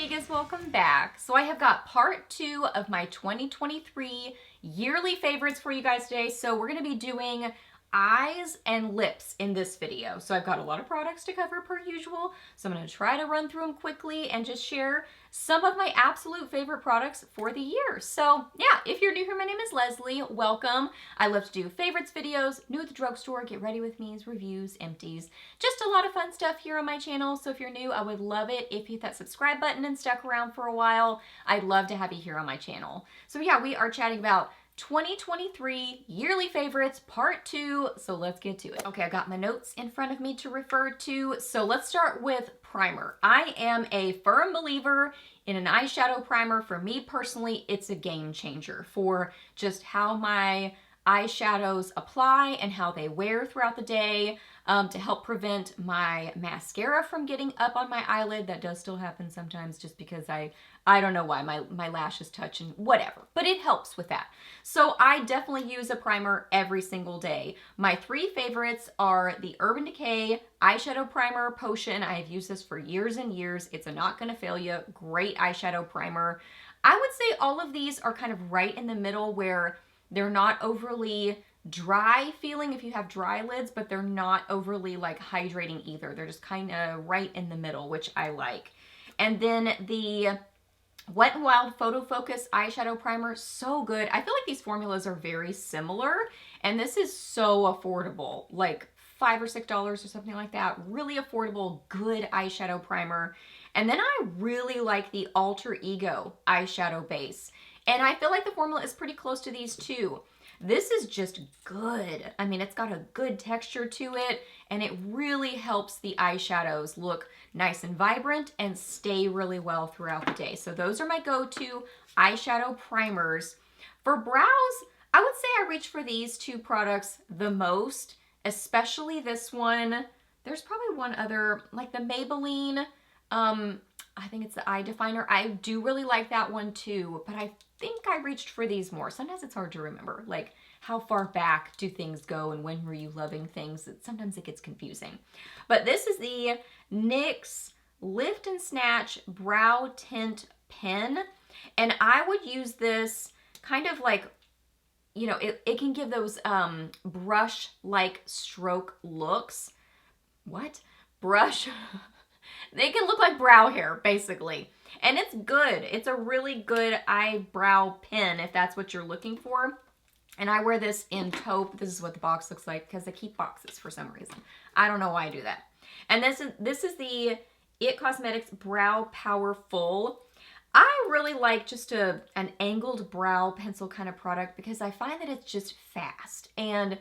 Hey guys, welcome back. So I have got part 2 of my 2023 yearly favorites for you guys today. So we're going to be doing eyes and lips in this video. So I've got a lot of products to cover per usual. So I'm going to try to run through them quickly and just share some of my absolute favorite products for the year. So yeah, if you're new here, my name is Leslie. Welcome. I love to do favorites videos, new at the drugstore, get ready with me's, reviews, empties, just a lot of fun stuff here on my channel. So if you're new, I would love it if you hit that subscribe button and stuck around for a while. I'd love to have you here on my channel. So yeah, we are chatting about 2023 yearly favorites part 2. So let's get to it. Okay, I got my notes in front of me to refer to. So let's start with primer. I am a firm believer in an eyeshadow primer. For me personally, it's a game changer for just how my eyeshadows apply and how they wear throughout the day, to help prevent my mascara from getting up on my eyelid. That does still happen sometimes just because I don't know why my lashes touch and whatever, but it helps with that. So I definitely use a primer every single day. My 3 favorites are the Urban Decay Eyeshadow Primer Potion. I have used this for years and years. It's a not gonna fail you, great eyeshadow primer. I would say all of these are kind of right in the middle where they're not overly dry feeling if you have dry lids, but they're not overly like hydrating either. They're just kind of right in the middle, which I like. And then the Wet n Wild Photo Focus Eyeshadow Primer, so good. I feel like these formulas are very similar, and this is so affordable, like $5 or $6 or something like that. Really affordable, good eyeshadow primer. And then I really like the Alter Ego eyeshadow base, and I feel like the formula is pretty close to these too. This is just good. I mean, it's got a good texture to it, and it really helps the eyeshadows look nice and vibrant and stay really well throughout the day. So those are my go-to eyeshadow primers. For brows, I would say I reach for these 2 products the most, especially this one. There's probably one other, like the Maybelline, I think it's the eye definer. I do really like that one too, but I think I reached for these more. Sometimes it's hard to remember, like how far back do things go and when were you loving things? Sometimes it gets confusing. But this is the NYX Lift and Snatch Brow Tint Pen, and I would use this kind of like, you know, it can give those brush-like stroke looks. What? Brush? They can look like brow hair, basically. And it's good. It's a really good eyebrow pen if that's what you're looking for. And I wear this in taupe. This is what the box looks like because I keep boxes for some reason. I don't know why I do that. And this is the IT Cosmetics Brow Power Full. I really like just an angled brow pencil kind of product because I find that it's just fast. And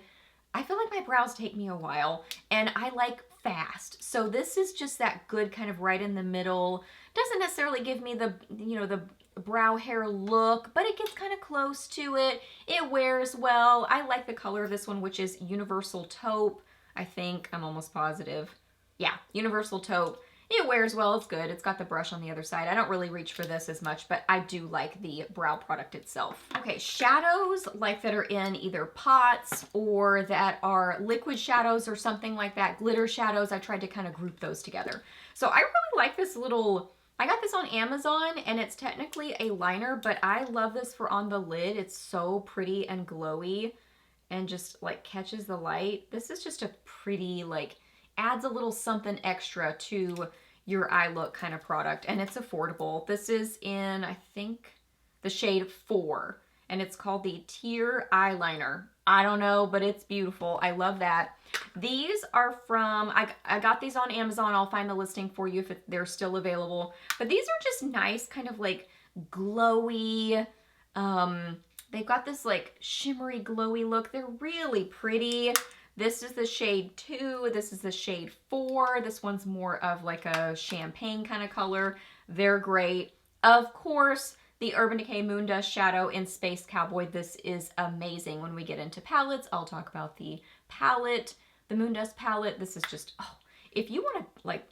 I feel like my brows take me a while, and I like fast. So this is just that good kind of right in the middle. Doesn't necessarily give me the, you know, the brow hair look, but it gets kind of close to it. It wears well. I like the color of this one, which is Universal Taupe. I think, I'm almost positive. Yeah, Universal Taupe. It wears well, it's good. It's got the brush on the other side. I don't really reach for this as much, but I do like the brow product itself. Okay, shadows like that are in either pots or that are liquid shadows or something like that, glitter shadows, I tried to kind of group those together. So I really like this little, I got this on Amazon and it's technically a liner, but I love this for on the lid. It's so pretty and glowy and just like catches the light. This is just a pretty, like, adds a little something extra to your eye look kind of product, and it's affordable. This is in, I think, the shade 4, and it's called the Tear Eyeliner. I don't know, but it's beautiful. I love that. These are from, I got these on Amazon. I'll find the listing for you if they're still available. But these are just nice, kind of like glowy, they've got this like shimmery, glowy look. They're really pretty. This is the shade 2. This is the shade 4. This one's more of like a champagne kind of color. They're great. Of course, the Urban Decay Moondust Shadow in Space Cowboy. This is amazing. When we get into palettes, I'll talk about the palette, the Moondust palette. This is just, oh, if you want to like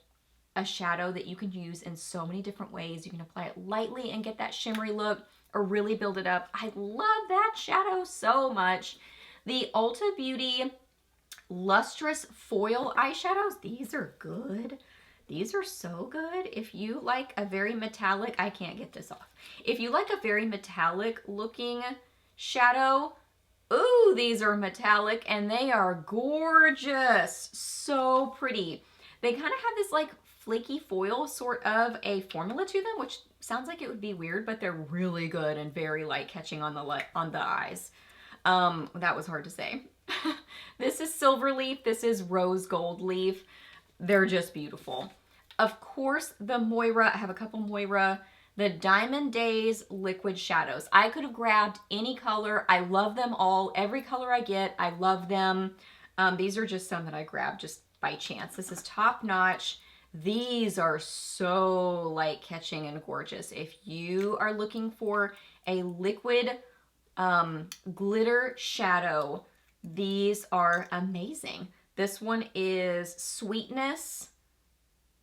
a shadow that you can use in so many different ways, you can apply it lightly and get that shimmery look or really build it up. I love that shadow so much. The Ulta Beauty Lustrous Foil eyeshadows. These are good. These are so good. If you like a very metallic, I can't get this off. If you like a very metallic looking shadow, ooh, these are metallic and they are gorgeous. So pretty. They kind of have this like flaky foil sort of a formula to them, which sounds like it would be weird, but they're really good and very light catching on the eyes. That was hard to say. This is Silver Leaf. This is Rose Gold Leaf. They're just beautiful. Of course, the Moira, I have a couple Moira, the Diamond Days Liquid Shadows. I could have grabbed any color. I love them all. Every color I get, I love them. These are just some that I grabbed just by chance. This is top notch. These are so light catching and gorgeous. If you are looking for a liquid glitter shadow, these are amazing. This one is Sweetness.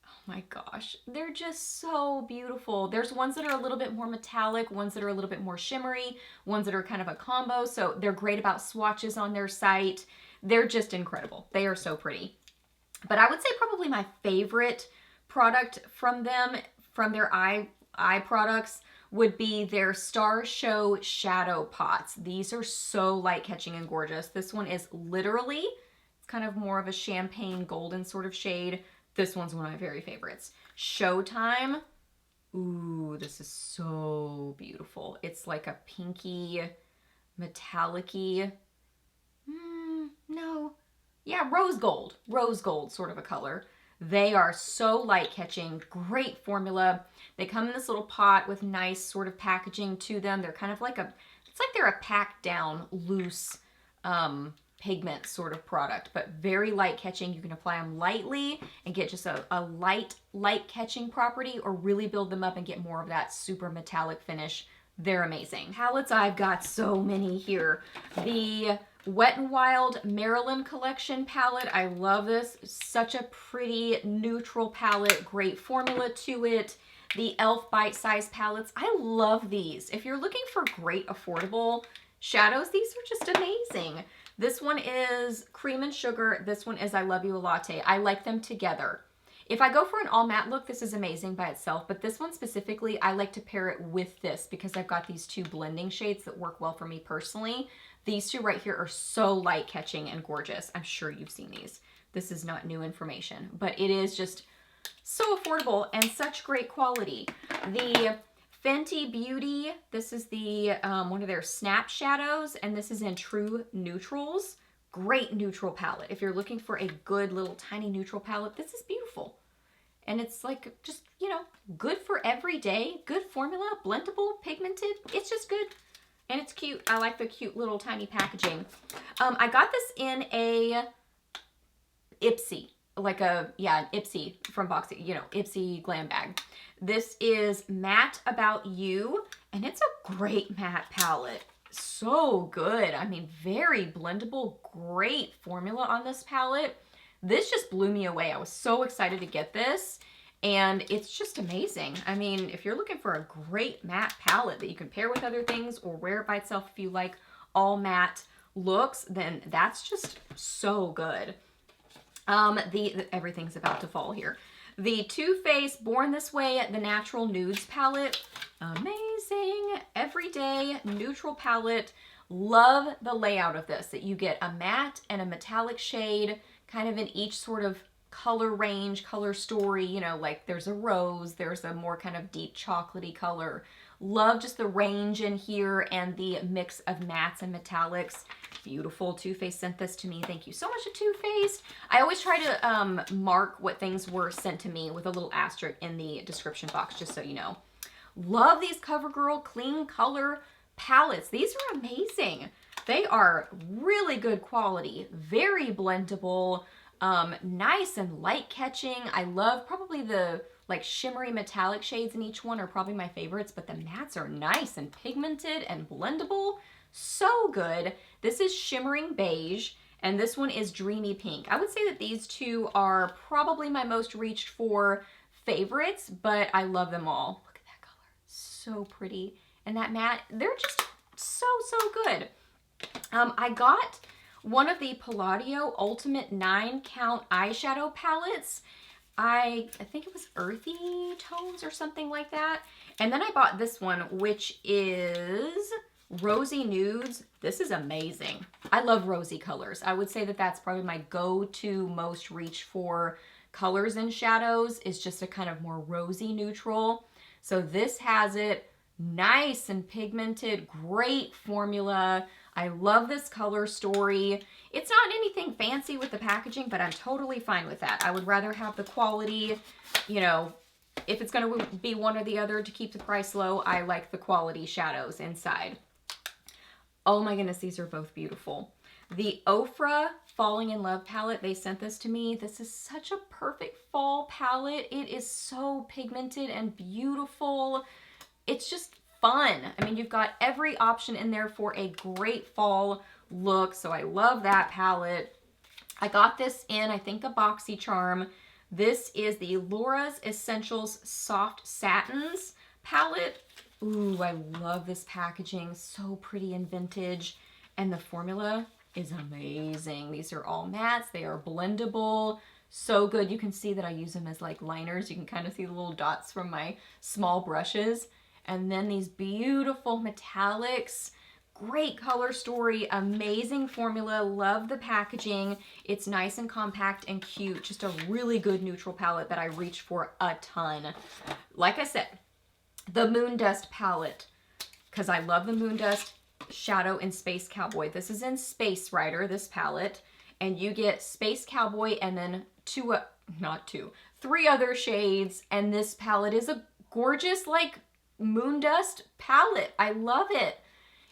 Oh my gosh, they're just so beautiful. There's ones that are a little bit more metallic, ones that are a little bit more shimmery, ones that are kind of a combo. So they're great about swatches on their site. They're just incredible. They are so pretty. But I would say probably my favorite product from them, from their eye products, would be their Star Show Shadow Pots. These are so light catching and gorgeous. This one is literally, it's kind of more of a champagne golden sort of shade. This one's one of my very favorites. Showtime. Ooh, this is so beautiful. It's like a pinky, metallic-y, no. Yeah, rose gold sort of a color. They are so light catching, great formula. They come in this little pot with nice sort of packaging to them. They're kind of like it's like they're a packed down loose pigment sort of product, but very light catching. You can apply them lightly and get just a light catching property, or really build them up and get more of that super metallic finish. They're amazing. Palettes, I've got so many here. The Wet n Wild Maryland Collection palette. I love this. Such a pretty neutral palette. Great formula to it. The e.l.f. Bite Size palettes. I love these. If you're looking for great affordable shadows, these are just amazing. This one is Cream and Sugar. This one is I Love You a Latte. I like them together. If I go for an all matte look, this is amazing by itself, but this one specifically, I like to pair it with this because I've got these two blending shades that work well for me personally. These two right here are so light catching and gorgeous. I'm sure you've seen these. This is not new information, but it is just so affordable and such great quality. The Fenty Beauty, this is the one of their Snap Shadows, and this is in True Neutrals. Great neutral palette. If you're looking for a good little tiny neutral palette, this is beautiful. And it's like just, you know, good for every day, good formula, blendable, pigmented. It's just good. And it's cute. I like the cute little tiny packaging. I got this in a Ipsy, like an Ipsy from Boxy, you know, Ipsy glam bag. This is Matte About You, and it's a great matte palette. So good. I mean, very blendable, great formula on this palette. This just blew me away. I was so excited to get this, and it's just amazing. I mean, if you're looking for a great matte palette that you can pair with other things or wear it by itself if you like all matte looks, then that's just so good. Everything's about to fall here. The Too Faced Born This Way, the Natural Nudes palette. Amazing. Everyday neutral palette. Love the layout of this, that you get a matte and a metallic shade kind of in each sort of color range, color story. You know, like there's a rose, there's a more kind of deep chocolatey color. Love just the range in here and the mix of mattes and metallics. Beautiful. Too Faced sent this to me. Thank you so much to Too Faced. I always try to mark what things were sent to me with a little asterisk in the description box, just so you know. Love these CoverGirl Clean Color palettes. These are amazing. They are really good quality, very blendable, nice and light catching. I love probably the like shimmery metallic shades in each one are probably my favorites, but the mattes are nice and pigmented and blendable. So good. This is Shimmering Beige, and this one is Dreamy Pink. I would say that these two are probably my most reached for favorites, but I love them all. Look at that color. So pretty. And that matte, they're just so good. I got one of the Palladio Ultimate 9 Count eyeshadow palettes. I think it was earthy tones or something like that. And then I bought this one, which is Rosy Nudes. This is amazing. I love rosy colors. I would say that that's probably my go-to most reach for colors and shadows, is just a kind of more rosy neutral. So this has it nice and pigmented, great formula. I love this color story. It's not anything fancy with the packaging, but I'm totally fine with that. I would rather have the quality, you know, if it's going to be one or the other to keep the price low, I like the quality shadows inside. Oh my goodness, these are both beautiful. The Ofra Falling in Love palette, they sent this to me. This is such a perfect fall palette. It is so pigmented and beautiful. It's just fun. I mean, you've got every option in there for a great fall look. So I love that palette. I got this in, I think, a BoxyCharm. This is the Laura's Essentials Soft Satins palette. Ooh, I love this packaging. So pretty and vintage. And the formula is amazing. These are all mattes. They are blendable. So good. You can see that I use them as like liners. You can kind of see the little dots from my small brushes. And then these beautiful metallics, great color story, amazing formula, love the packaging. It's nice and compact and cute, just a really good neutral palette that I reach for a ton. Like I said, the Moon Dust palette, because I love the Moon Dust Shadow in Space Cowboy. This is in Space Rider, this palette, and you get Space Cowboy and then three other shades, and this palette is a gorgeous, like, Moon Dust palette. I love it.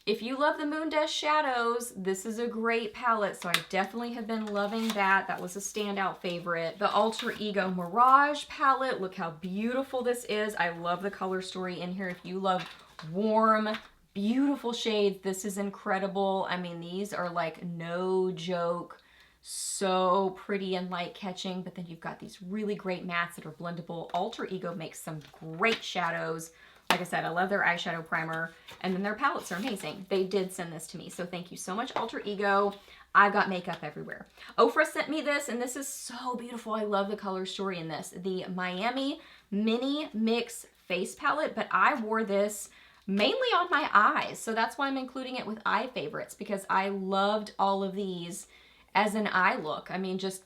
If you love the Moon Dust shadows, this is a great palette. So I definitely have been loving that. That was a standout favorite. The Alter Ego Mirage palette. Look how beautiful this is. I love the color story in here. If you love warm, beautiful shades, this is incredible. I mean, these are like no joke. So pretty and light catching. But then you've got these really great mattes that are blendable. Alter Ego makes some great shadows. Like I said, I love their eyeshadow primer, and then their palettes are amazing. They did send this to me, so thank you so much, Alter Ego. I've got makeup everywhere. Ofra sent me this, and this is so beautiful. I love the color story in this. The Miami Mini Mix Face Palette, but I wore this mainly on my eyes, so that's why I'm including it with eye favorites, because I loved all of these as an eye look. I mean, just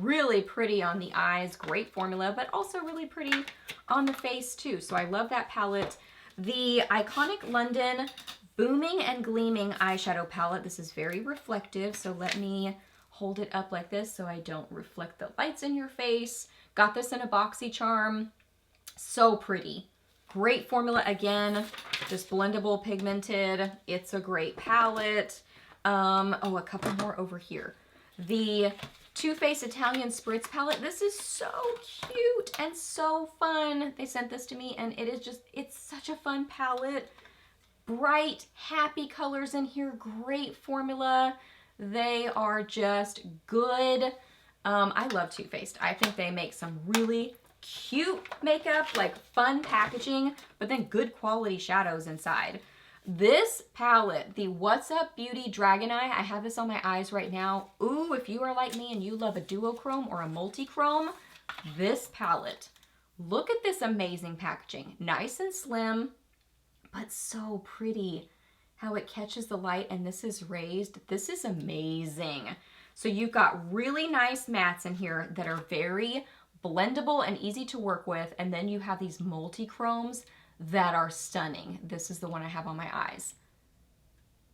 really pretty on the eyes, great formula, but also really pretty on the face too. So I love that palette. The Iconic London Booming and Gleaming eyeshadow palette. This is very reflective, so let me hold it up like this so I don't reflect the lights in your face. Got this in a BoxyCharm. So pretty. Great formula again, just blendable, pigmented. It's a great palette. Oh, a couple more over here. The Too Faced Italian Spritz palette. This is so cute and so fun. They sent this to me, and it is just, it's such a fun palette. Bright, happy colors in here. Great formula. They are just good. I love Too Faced. I think they make some really cute makeup, like fun packaging, but then good quality shadows inside. This palette, the What's Up Beauty Dragon Eye, I have this on my eyes right now. Ooh, if you are like me and you love a duochrome or a multi-chrome, this palette. Look at this amazing packaging. Nice and slim, but so pretty. How it catches the light, and this is raised. This is amazing. So you've got really nice mattes in here that are very blendable and easy to work with, and then you have these multi-chromes that are stunning. This is the one I have on my eyes.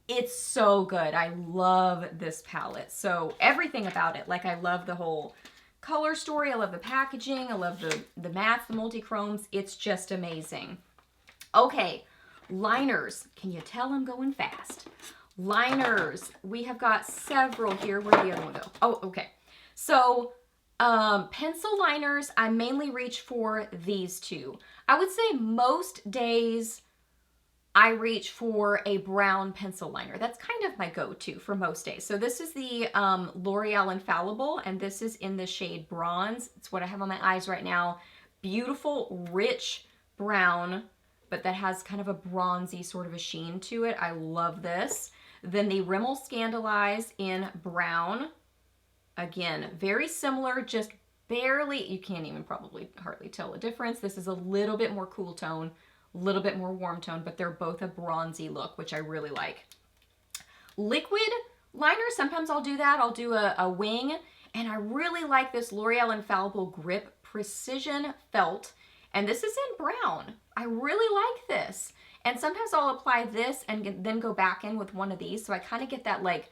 It's so good. I love this palette. So everything about it, like I love the whole color story. I love the packaging. I love the mattes, the multi-chromes. It's just amazing. Okay, liners. Can you tell I'm going fast? Liners. We have got several here. Where'd the other one go? Oh, okay. So pencil liners, I mainly reach for these two. I would say most days I reach for a brown pencil liner. That's kind of my go-to for most days. So this is the L'Oreal Infallible, and this is in the shade Bronze. It's what I have on my eyes right now. Beautiful, rich brown, but that has kind of a bronzy sort of a sheen to it. I love this. Then the Rimmel Scandalize in brown. Again, very similar, just barely, you can't even probably hardly tell a difference. This is a little bit more cool tone, a little bit more warm tone, but they're both a bronzy look, which I really like. Liquid liner, sometimes I'll do that. I'll do a wing, and I really like this L'Oreal Infallible Grip Precision Felt, and this is in brown. I really like this. And sometimes I'll apply this and then go back in with one of these, so I kind of get that like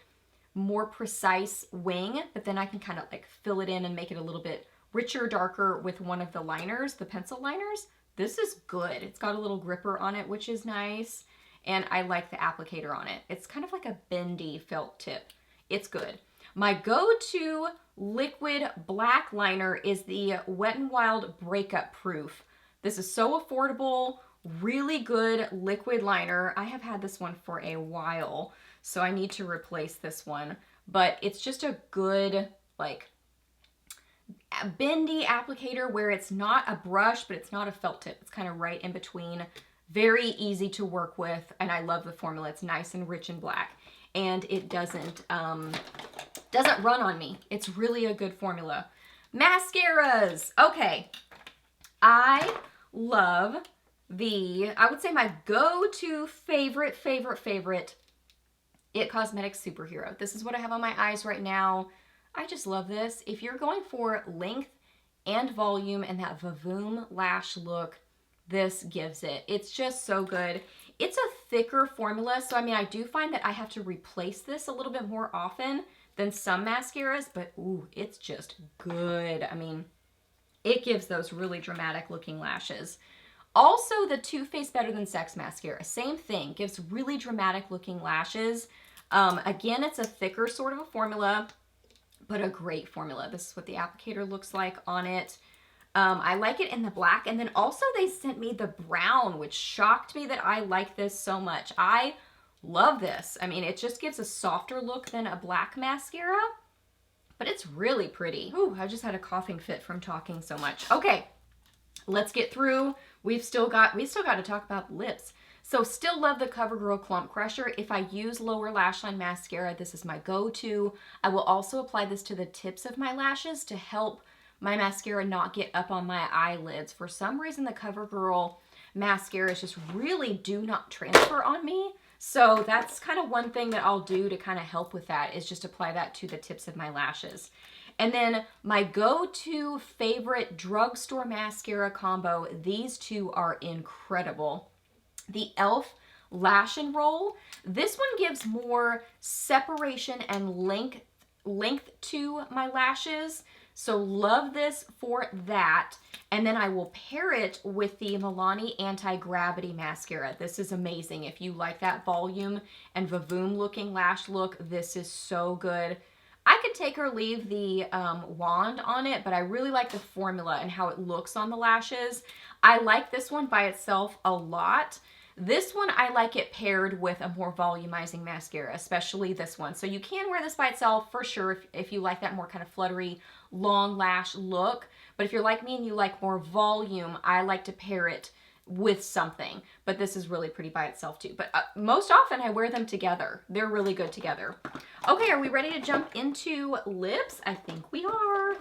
more precise wing, but then I can kind of like fill it in and make it a little bit richer, darker with one of the liners, the pencil liners. This is good. It's got a little gripper on it, which is nice. And I like the applicator on it. It's kind of like a bendy felt tip. It's good. My go-to liquid black liner is the Wet n Wild Breakup Proof. This is so affordable, really good liquid liner. I have had this one for a while, so I need to replace this one. But it's just a good, like, bendy applicator where it's not a brush, but it's not a felt tip. It's kind of right in between. Very easy to work with, and I love the formula. It's nice and rich and black, and it doesn't run on me. It's really a good formula. Mascaras. Okay, I love I would say my go-to favorite It Cosmetics Superhero. This is what I have on my eyes right now. I just love this. If you're going for length and volume and that Vavoom lash look, this gives it. It's just so good. It's a thicker formula, so I mean, I do find that I have to replace this a little bit more often than some mascaras, but ooh, it's just good. I mean, it gives those really dramatic looking lashes. Also, the Too Faced Better Than Sex mascara, same thing, gives really dramatic looking lashes. Again, it's a thicker sort of a formula, but a great formula. This is what the applicator looks like on it. I like it in the black, and then also they sent me the brown, which shocked me that I like this so much. I love this. I mean, it just gives a softer look than a black mascara, but it's really pretty. Ooh, I just had a coughing fit from talking so much. Okay, let's get through. We still got to talk about lips. So still love the CoverGirl Clump Crusher. If I use lower lash line mascara, this is my go-to. I will also apply this to the tips of my lashes to help my mascara not get up on my eyelids. For some reason, the CoverGirl mascaras just really do not transfer on me. So that's kind of one thing that I'll do to kind of help with that, is just apply that to the tips of my lashes. And then my go-to favorite drugstore mascara combo, these two are incredible. The e.l.f. Lash and Roll. This one gives more separation and length to my lashes. So love this for that. And then I will pair it with the Milani Anti-Gravity Mascara. This is amazing. If you like that volume and Vavoom looking lash look, this is so good. I could take or leave the wand on it, but I really like the formula and how it looks on the lashes. I like this one by itself a lot. This one, I like it paired with a more volumizing mascara, especially this one. So you can wear this by itself for sure if you like that more kind of fluttery, long lash look. But if you're like me and you like more volume, I like to pair it with something. But this is really pretty by itself too. But most often I wear them together. They're really good together. Okay, are we ready to jump into lips? I think we are.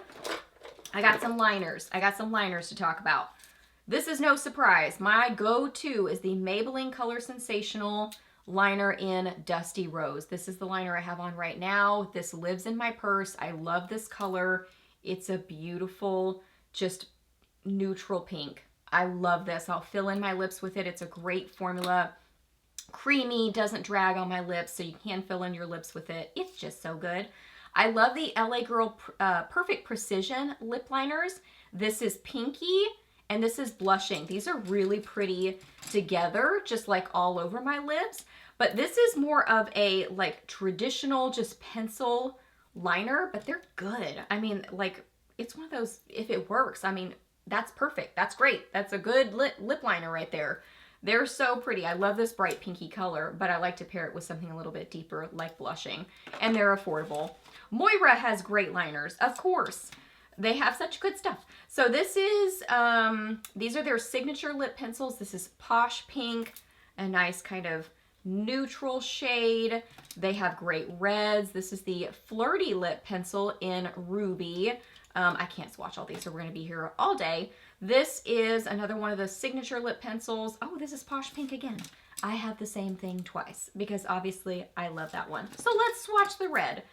I got some liners. To talk about. This is no surprise. My go-to is the Maybelline Color Sensational liner in Dusty Rose. This is the liner I have on right now. This lives in my purse. I love this color. It's a beautiful, just neutral pink. I love this. I'll fill in my lips with it. It's a great formula. Creamy, doesn't drag on my lips, so you can fill in your lips with it. It's just so good. I love the LA Girl Perfect Precision lip liners. This is pinky and this is blushing. These are really pretty together, just like all over my lips. But this is more of a like traditional just pencil liner, but they're good. I mean, like, it's one of those, if it works, I mean, that's perfect. That's great. That's a good lip liner right there. They're so pretty. I love this bright pinky color, but I like to pair it with something a little bit deeper like blushing, and they're affordable. Moira has great liners, of course. They have such good stuff. So this is, these are their signature lip pencils. This is Posh Pink, a nice kind of neutral shade. They have great reds. This is the Flirty Lip Pencil in Ruby. I can't swatch all these, so we're going to be here all day. This is another one of the signature lip pencils. Oh, this is Posh Pink again. I have the same thing twice because obviously I love that one. So let's swatch the red.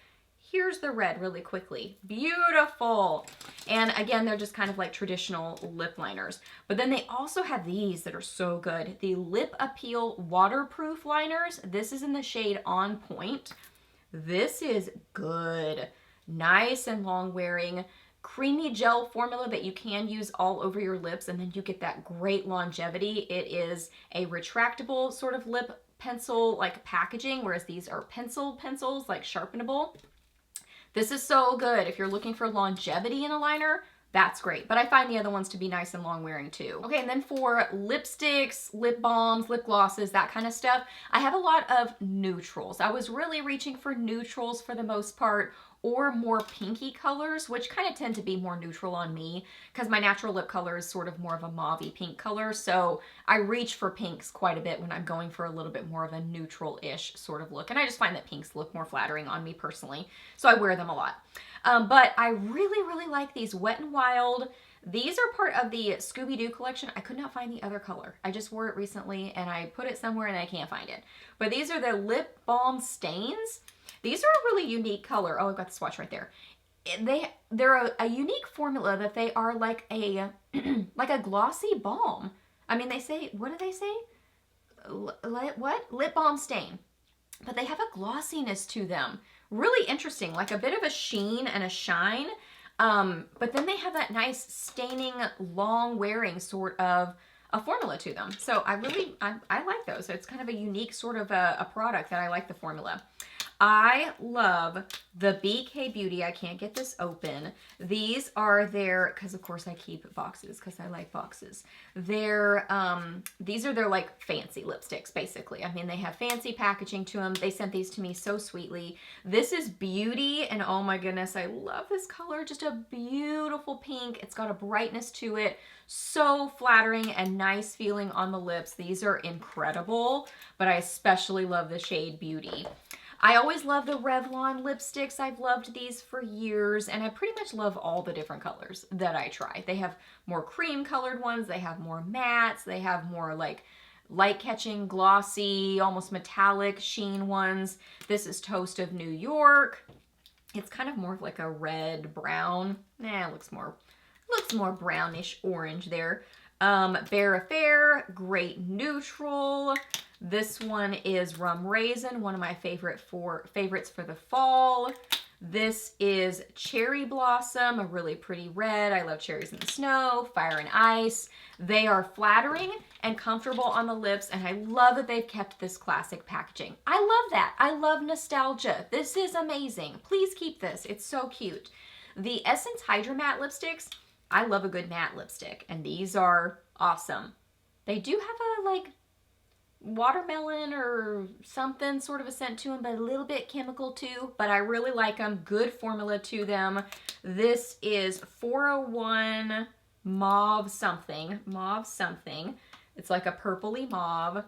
Here's the red really quickly. Beautiful. And again, they're just kind of like traditional lip liners. But then they also have these that are so good. The Lip Appeal Waterproof Liners. This is in the shade On Point. This is good. Nice and long wearing. Creamy gel formula that you can use all over your lips, and then you get that great longevity. It is a retractable sort of lip pencil like packaging, whereas these are pencils like sharpenable. This is so good. If you're looking for longevity in a liner, that's great. But I find the other ones to be nice and long wearing too. Okay, and then for lipsticks, lip balms, lip glosses, that kind of stuff, I have a lot of neutrals. I was really reaching for neutrals for the most part, or more pinky colors, which kind of tend to be more neutral on me because my natural lip color is sort of more of a mauve-y pink color. So I reach for pinks quite a bit when I'm going for a little bit more of a neutral-ish sort of look. And I just find that pinks look more flattering on me personally. So I wear them a lot. But I really, really like these Wet n Wild. These are part of the Scooby-Doo collection. I could not find the other color. I just wore it recently and I put it somewhere and I can't find it. But these are the Lip Balm Stains. These are a really unique color. Oh, I've got the swatch right there. They're a unique formula that they are like a like a glossy balm. I mean, they say, what do they say? What? Lip balm stain. But they have a glossiness to them. Really interesting, like a bit of a sheen and a shine. But then they have that nice staining, long wearing sort of a formula to them. So I like those. So it's kind of a unique sort of a product that I like the formula. I love the BK Beauty. I can't get this open. These are their, because of course I keep boxes because I like boxes. These are their like fancy lipsticks basically. I mean, they have fancy packaging to them. They sent these to me so sweetly. This is Beauty, and oh my goodness, I love this color. Just a beautiful pink. It's got a brightness to it. So flattering and nice feeling on the lips. These are incredible, but I especially love the shade Beauty. I always love the Revlon lipsticks. I've loved these for years, and I pretty much love all the different colors that I try. They have more cream colored ones, they have more mattes, they have more like light catching, glossy, almost metallic sheen ones. This is Toast of New York. It's kind of more of like a red brown. It looks more brownish orange there. Bare Affair, great neutral. This one is Rum Raisin, one of my favorites for the fall. This is Cherry Blossom, a really pretty red. I love cherries in the snow, fire and ice. They are flattering and comfortable on the lips, and I love that they've kept this classic packaging. I love that. I love nostalgia. This is amazing. Please keep this. It's so cute. The Essence Hydra Matte lipsticks, I love a good matte lipstick, and these are awesome. They do have a like watermelon or something sort of a scent to them, but a little bit chemical too, but I really like them. Good formula to them. This is 401 Mauve something. It's like a purpley mauve.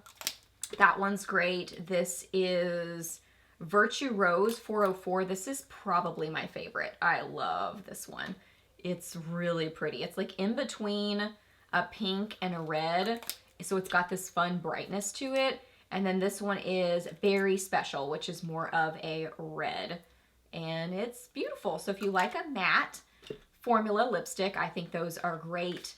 That one's great. This is Virtue Rose 404. This is probably my favorite. I love this one. It's really pretty. It's like in between a pink and a red. So it's got this fun brightness to it. And then this one is Berry Special, which is more of a red. And it's beautiful. So if you like a matte formula lipstick, I think those are great.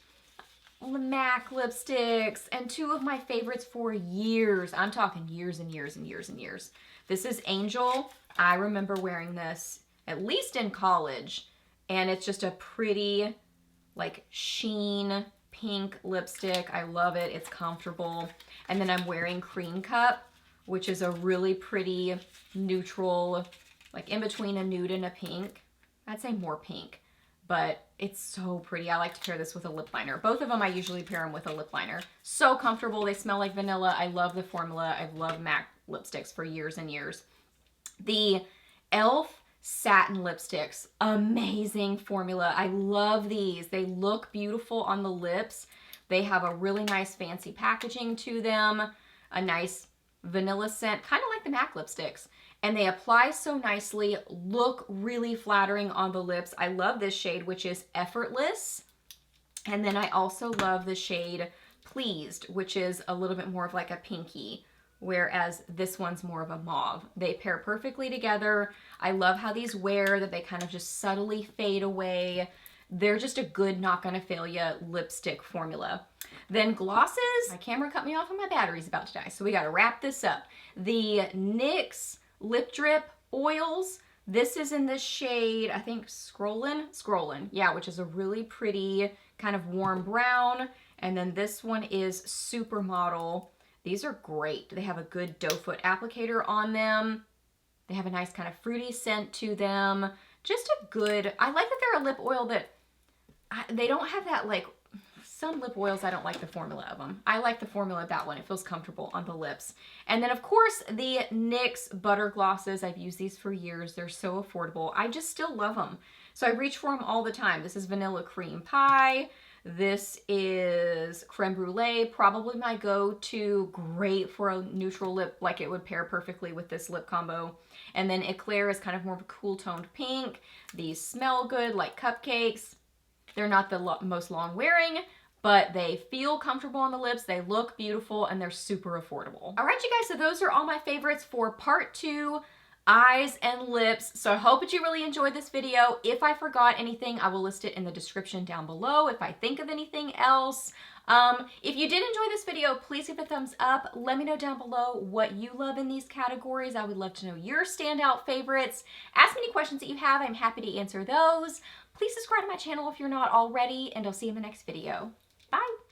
MAC lipsticks, and two of my favorites for years. I'm talking years and years and years and years. This is Angel. I remember wearing this at least in college. And it's just a pretty, like, sheen pink lipstick. I love it. It's comfortable. And then I'm wearing Cream Cup, which is a really pretty neutral, like in between a nude and a pink. I'd say more pink, but it's so pretty. I like to pair this with a lip liner. Both of them, I usually pair them with a lip liner. So comfortable. They smell like vanilla. I love the formula. I've loved MAC lipsticks for years and years. The e.l.f. satin lipsticks, amazing formula. I love these. They look beautiful on the lips. They have a really nice fancy packaging to them, a nice vanilla scent, kind of like the MAC lipsticks. and they apply so nicely, look really flattering on the lips. I love this shade, which is Effortless. And then I also love the shade Pleased, which is a little bit more of like a pinky, whereas this one's more of a mauve. They pair perfectly together. I love how these wear, that they kind of just subtly fade away. They're just a good not gonna fail ya lipstick formula. Then glosses, my camera cut me off and my battery's about to die, so we gotta wrap this up. The NYX Lip Drip Oils, this is in the shade, I think Scrollin', yeah, which is a really pretty kind of warm brown. And then this one is Supermodel. These are great. They have a good doe foot applicator on them. They have a nice kind of fruity scent to them. Just a good, I like that they're a lip oil that, they don't have that like, some lip oils, I don't like the formula of them. I like the formula of that one. It feels comfortable on the lips. And then of course the NYX Butter Glosses. I've used these for years. They're so affordable. I just still love them. So I reach for them all the time. This is Vanilla Cream Pie. This is Creme Brulee, probably my go-to, great for a neutral lip, like it would pair perfectly with this lip combo. And then Eclair is kind of more of a cool toned pink. These smell good like cupcakes. They're not the most long wearing, but they feel comfortable on the lips, they look beautiful, and they're super affordable. All right, you guys, so those are all my favorites for part 2, eyes and lips. So I hope that you really enjoyed this video. If I forgot anything, I will list it in the description down below if I think of anything else. If you did enjoy this video, please give it a thumbs up. Let me know down below what you love in these categories. I would love to know your standout favorites. Ask me any questions that you have. I'm happy to answer those. Please subscribe to my channel if you're not already, and I'll see you in the next video. Bye!